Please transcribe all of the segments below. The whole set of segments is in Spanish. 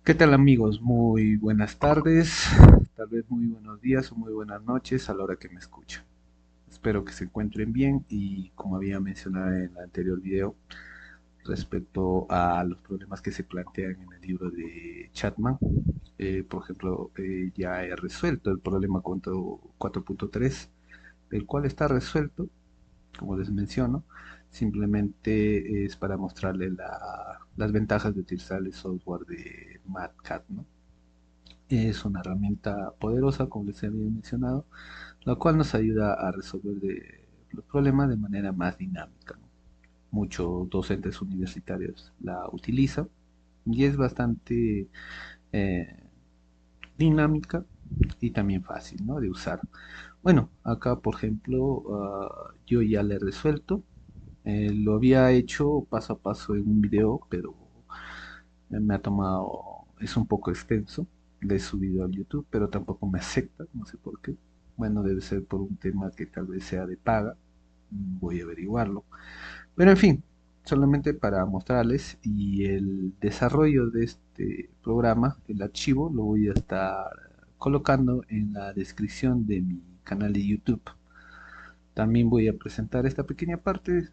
¿Qué tal amigos? Muy buenas tardes, tal vez muy buenos días o muy buenas noches a la hora que me escuchan. Espero que se encuentren bien y como había mencionado en el anterior video respecto a los problemas que se plantean en el libro de Chapman, por ejemplo, ya he resuelto el problema 4.3, el cual está resuelto, como les menciono, simplemente es para mostrarle las ventajas de utilizar el software de MatCat, ¿no? Es una herramienta poderosa, como les había mencionado, la cual nos ayuda a resolver los problemas de manera más dinámica, ¿no? Muchos docentes universitarios la utilizan y es bastante eh, dinámica y también fácil, ¿no?, de usar. Bueno, acá por ejemplo, yo ya le he resuelto. Lo había hecho paso a paso en un video, pero me ha tomado, es un poco extenso. Le he subido al YouTube, pero tampoco me acepta, no sé por qué. Bueno, debe ser por un tema que tal vez sea de paga. Voy a averiguarlo. Pero en fin, solamente para mostrarles y el desarrollo de este programa, el archivo, lo voy a estar colocando en la descripción de mi canal de YouTube. También voy a presentar esta pequeña parte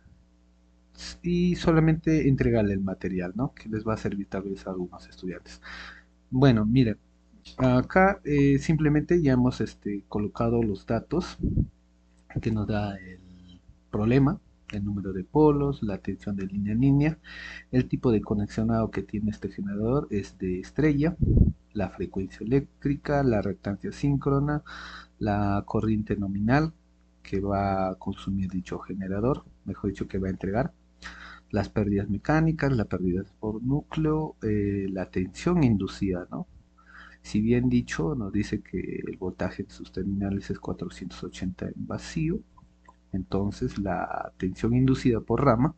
y solamente entregarle el material, ¿no?, que les va a servir tal vez a algunos estudiantes. Bueno, miren, acá simplemente ya hemos colocado los datos que nos da el problema, el número de polos, la tensión de línea en línea, el tipo de conexionado que tiene este generador es de estrella, la frecuencia eléctrica, la reactancia síncrona, la corriente nominal que va a consumir dicho generador, mejor dicho, que va a entregar, las pérdidas mecánicas, las pérdidas por núcleo, la tensión inducida, ¿no? Si bien dicho, nos dice que el voltaje de sus terminales es 480 en vacío, entonces la tensión inducida por rama,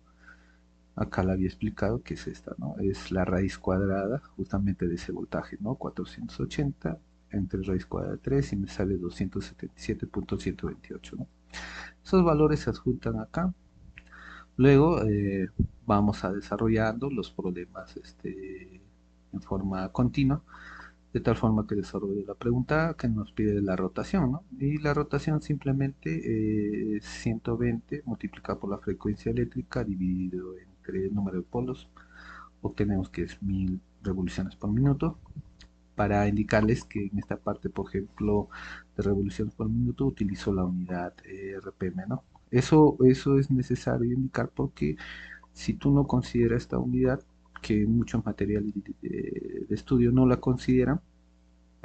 acá la había explicado que es esta, ¿no? Es la raíz cuadrada justamente de ese voltaje, ¿no? 480 entre raíz cuadrada de 3 y me sale 277.128, ¿no? Esos valores se adjuntan acá. Luego vamos a desarrollando los problemas en forma continua, de tal forma que desarrolle la pregunta que nos pide la rotación, ¿no? Y la rotación simplemente es 120 multiplicado por la frecuencia eléctrica dividido entre el número de polos. Obtenemos que es 1000 revoluciones por minuto. Para indicarles que en esta parte, por ejemplo, de revoluciones por minuto, utilizo la unidad RPM, ¿no? Eso es necesario indicar porque si tú no consideras esta unidad, que muchos materiales de estudio no la consideran,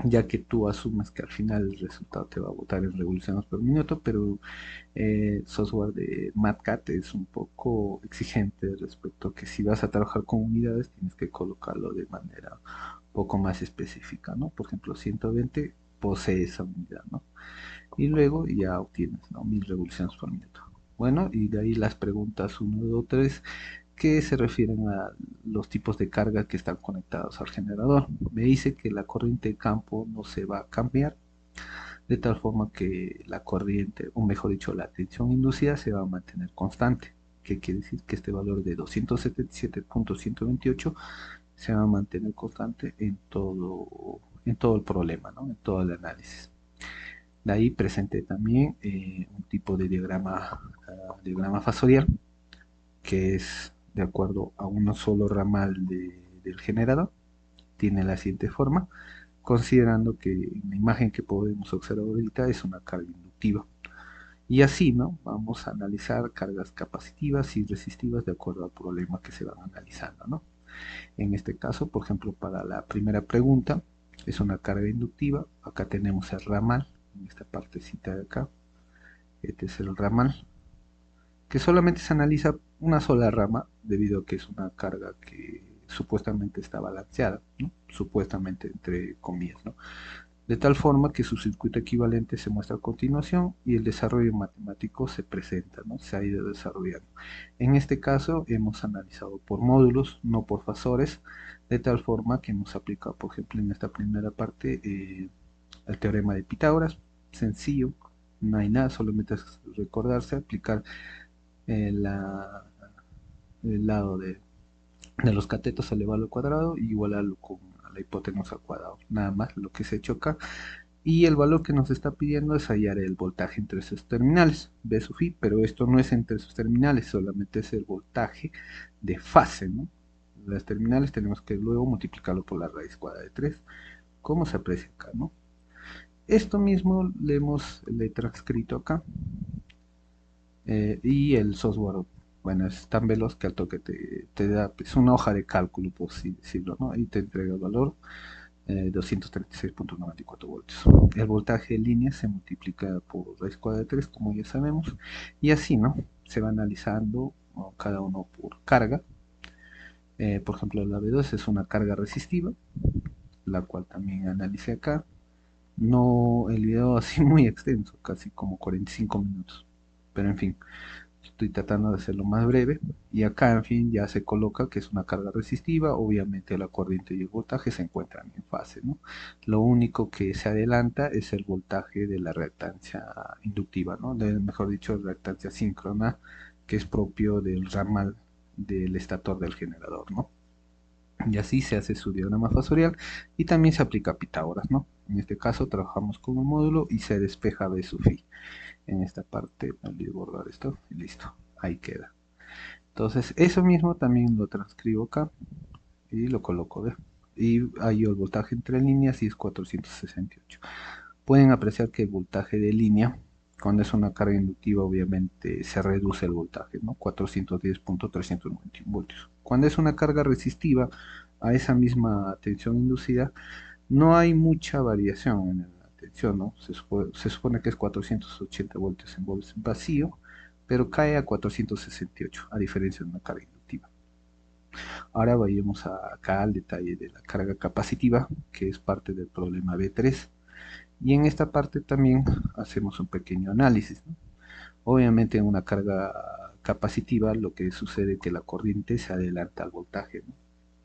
ya que tú asumes que al final el resultado te va a botar en revoluciones por minuto, pero software de MatCat es un poco exigente respecto a que si vas a trabajar con unidades tienes que colocarlo de manera un poco más específica, ¿no? Por ejemplo, 120 posee esa unidad, ¿no? Y luego ya obtienes, ¿no?, 1000 revoluciones por minuto. Bueno, y de ahí las preguntas 1, 2, 3 que se refieren a los tipos de carga que están conectados al generador. Me dice que la corriente de campo no se va a cambiar, de tal forma que la corriente, o mejor dicho, la tensión inducida se va a mantener constante. ¿Qué quiere decir? Que este valor de 277.128 se va a mantener constante en todo el problema, ¿no?, en todo el análisis. De ahí presenté también un tipo de diagrama fasorial, que es de acuerdo a uno solo ramal del generador. Tiene la siguiente forma, considerando que la imagen que podemos observar ahorita es una carga inductiva. Y así, ¿no?, vamos a analizar cargas capacitivas y resistivas de acuerdo al problema que se van analizando, ¿no? En este caso, por ejemplo, para la primera pregunta, es una carga inductiva. Acá tenemos el ramal, en esta partecita de acá. Este es el ramal, que solamente se analiza una sola rama debido a que es una carga que supuestamente está balanceada, ¿no?, supuestamente entre comillas, ¿no?, de tal forma que su circuito equivalente se muestra a continuación y el desarrollo matemático se presenta, ¿no?, se ha ido desarrollando. En este caso hemos analizado por módulos, no por fasores, de tal forma que hemos aplicado, por ejemplo, en esta primera parte el teorema de Pitágoras, sencillo, no hay nada, solamente es recordarse, aplicar la, el lado de los catetos elevado al cuadrado y igualarlo con la la hipotenusa al cuadrado, nada más lo que se ha hecho acá. Y el valor que nos está pidiendo es hallar el voltaje entre sus terminales, V sub i, pero esto no es entre sus terminales, solamente es el voltaje de fase, ¿no? Las terminales tenemos que luego multiplicarlo por la raíz cuadrada de 3, como se aprecia acá, ¿no? Esto mismo le he transcrito acá, y el software, bueno, es tan veloz que al toque te da, es una hoja de cálculo, por así decirlo, ¿no? Y te entrega el valor 236.94 voltios. El voltaje de línea se multiplica por raíz cuadrada de 3, como ya sabemos, y así, ¿no? Se va analizando, ¿no?, cada uno por carga. Por ejemplo, la B2 es una carga resistiva, la cual también analicé acá. No el video así muy extenso, casi como 45 minutos, pero en fin, estoy tratando de hacerlo más breve. Y acá, en fin, ya se coloca que es una carga resistiva. Obviamente la corriente y el voltaje se encuentran en fase, ¿no? Lo único que se adelanta es el voltaje de la reactancia inductiva, ¿no? Mejor dicho, reactancia síncrona, que es propio del ramal del estator del generador, ¿no? Y así se hace su diagrama fasorial y también se aplica a Pitágoras, ¿no? En este caso trabajamos con un módulo y se despeja B sub i. En esta parte me olvidé borrar esto y listo, ahí queda. Entonces eso mismo también lo transcribo acá y lo coloco, ¿ve? Y hay el voltaje entre líneas y es 468. Pueden apreciar que el voltaje de línea, cuando es una carga inductiva, obviamente se reduce el voltaje, ¿no? 410.391 voltios. Cuando es una carga resistiva, a esa misma tensión inducida, no hay mucha variación en la tensión, ¿no? Se supone que es 480 voltios en vacío, pero cae a 468, a diferencia de una carga inductiva. Ahora vayamos acá al detalle de la carga capacitiva, que es parte del problema B3. Y en esta parte también hacemos un pequeño análisis, ¿no? Obviamente en una carga capacitiva lo que sucede es que la corriente se adelanta al voltaje, ¿no?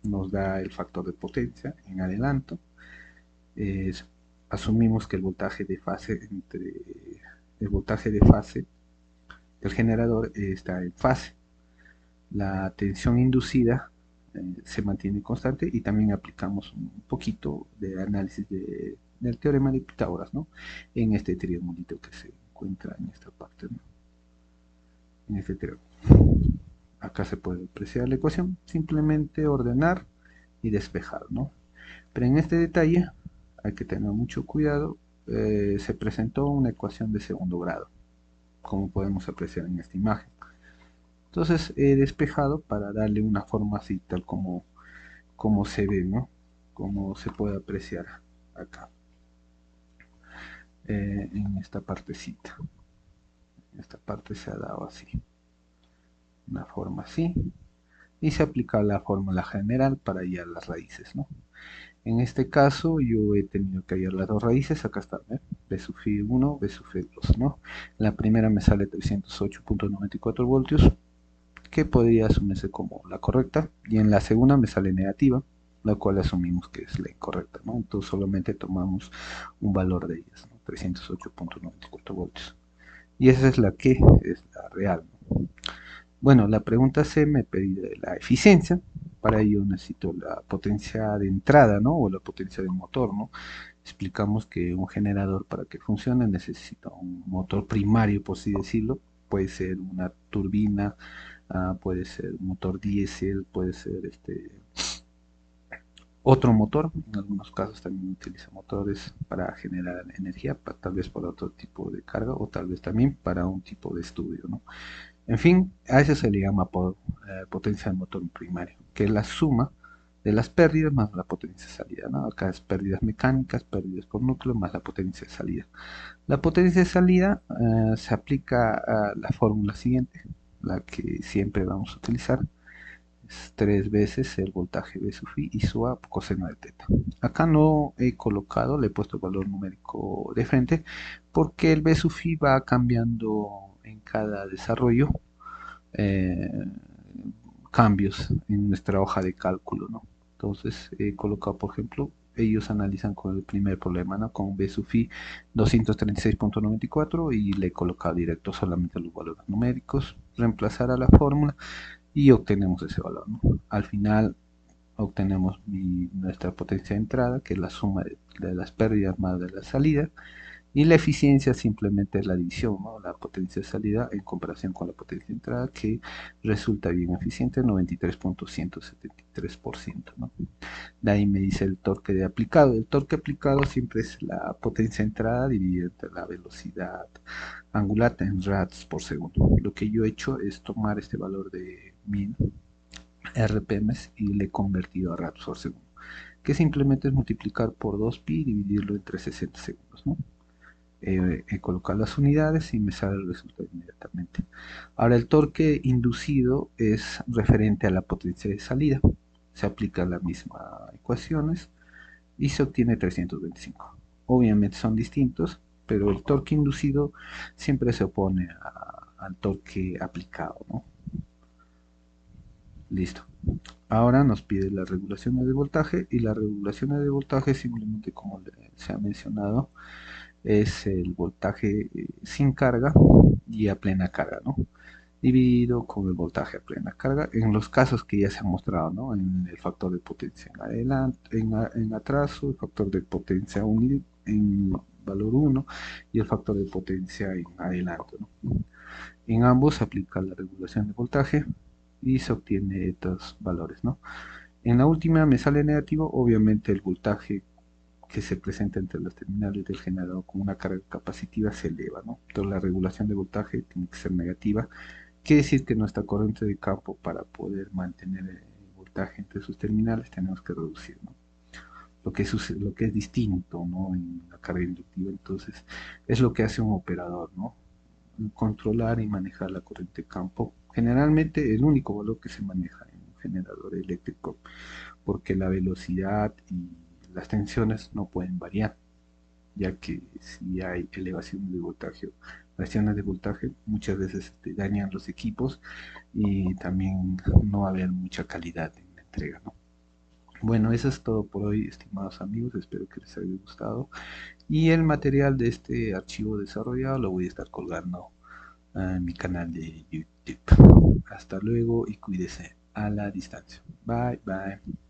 Nos da el factor de potencia en adelanto. Eh, asumimos que el voltaje de fase del generador está en fase. La tensión inducida se mantiene constante y también aplicamos un poquito de análisis del teorema de Pitágoras, ¿no? En este triangulito que se encuentra en esta parte, ¿no? En este triángulo. Acá se puede apreciar la ecuación, simplemente ordenar y despejar, ¿no? Pero en este detalle hay que tener mucho cuidado. Se presentó una ecuación de segundo grado, como podemos apreciar en esta imagen. Entonces he despejado para darle una forma así, tal como se ve, ¿no? Como se puede apreciar acá, en esta partecita. Esta parte se ha dado así, una forma así, y se aplica la fórmula general para hallar las raíces, ¿no? En este caso yo he tenido que hallar las dos raíces, acá está, ¿eh? B sub i 1, B sub i 2, ¿no? La primera me sale 308.94 voltios, que podría asumirse como la correcta, y en la segunda me sale negativa, la cual asumimos que es la incorrecta, ¿no? Entonces solamente tomamos un valor de ellas, ¿no? 308.94 voltios. Y esa es la que es la real, ¿no? Bueno, la pregunta C me pide la eficiencia. Para ello necesito la potencia de entrada, ¿no? O la potencia del motor, ¿no? Explicamos que un generador para que funcione necesita un motor primario, por así decirlo. Puede ser una turbina, puede ser un motor diésel, puede ser otro motor. En algunos casos también utiliza motores para generar energía, tal vez para otro tipo de carga o tal vez también para un tipo de estudio, ¿no? En fin, a eso se le llama potencia del motor primario, que es la suma de las pérdidas más la potencia de salida, ¿no? Acá es pérdidas mecánicas, pérdidas por núcleo más la potencia de salida. La potencia de salida se aplica a la fórmula siguiente, la que siempre vamos a utilizar. Es 3 veces el voltaje B sub i y su A coseno de teta. Acá no he colocado, le he puesto el valor numérico de frente, porque el B sub i va cambiando en cada desarrollo, eh, cambios en nuestra hoja de cálculo, ¿no? Entonces he colocado, por ejemplo, ellos analizan con el primer problema, ¿no? Con B sub i 236.94 y le he colocado directo solamente los valores numéricos, reemplazar a la fórmula y obtenemos ese valor, ¿no? Al final obtenemos nuestra potencia de entrada, que es la suma de las pérdidas más de la salida, y la eficiencia simplemente es la división, ¿no? La potencia de salida en comparación con la potencia de entrada, que resulta bien eficiente, 93.173%, ¿no? De ahí me dice el torque de aplicado. El torque aplicado siempre es la potencia de entrada dividida entre la velocidad angular en rads por segundo. Lo que yo he hecho es tomar este valor de 1000 RPMs y le he convertido a rads por segundo, que simplemente es multiplicar por 2pi y dividirlo entre 60 segundos, ¿no? He colocado las unidades y me sale el resultado inmediatamente. Ahora el torque inducido es referente a la potencia de salida. Se aplica las mismas ecuaciones y se obtiene 325. Obviamente son distintos, pero el torque inducido siempre se opone al torque aplicado, ¿no? Listo. Ahora nos pide las regulaciones de voltaje, y las regulaciones de voltaje simplemente, como se ha mencionado, es el voltaje sin carga y a plena carga, ¿no? Dividido con el voltaje a plena carga en los casos que ya se han mostrado, ¿no? En el factor de potencia en adelante, en atraso, el factor de potencia en valor 1 y el factor de potencia en adelanto, ¿no? En ambos se aplica la regulación de voltaje y se obtiene estos valores, ¿no? En la última me sale negativo, obviamente el voltaje que se presenta entre los terminales del generador con una carga capacitiva se eleva, ¿no? Entonces la regulación de voltaje tiene que ser negativa. Quiere decir que nuestra corriente de campo, para poder mantener el voltaje entre sus terminales, tenemos que reducir, ¿no? Lo que es distinto, ¿no? En la carga inductiva. Entonces es lo que hace un operador, ¿no? Controlar y manejar la corriente de campo. Generalmente el único valor que se maneja en un generador eléctrico, porque la velocidad y las tensiones no pueden variar, ya que si hay elevaciones de voltaje, variaciones de voltaje, muchas veces te dañan los equipos y también no va a haber mucha calidad en la entrega, ¿no? Bueno, eso es todo por hoy, estimados amigos, espero que les haya gustado, y el material de este archivo desarrollado lo voy a estar colgando en mi canal de YouTube. Hasta luego y cuídese a la distancia. Bye, bye.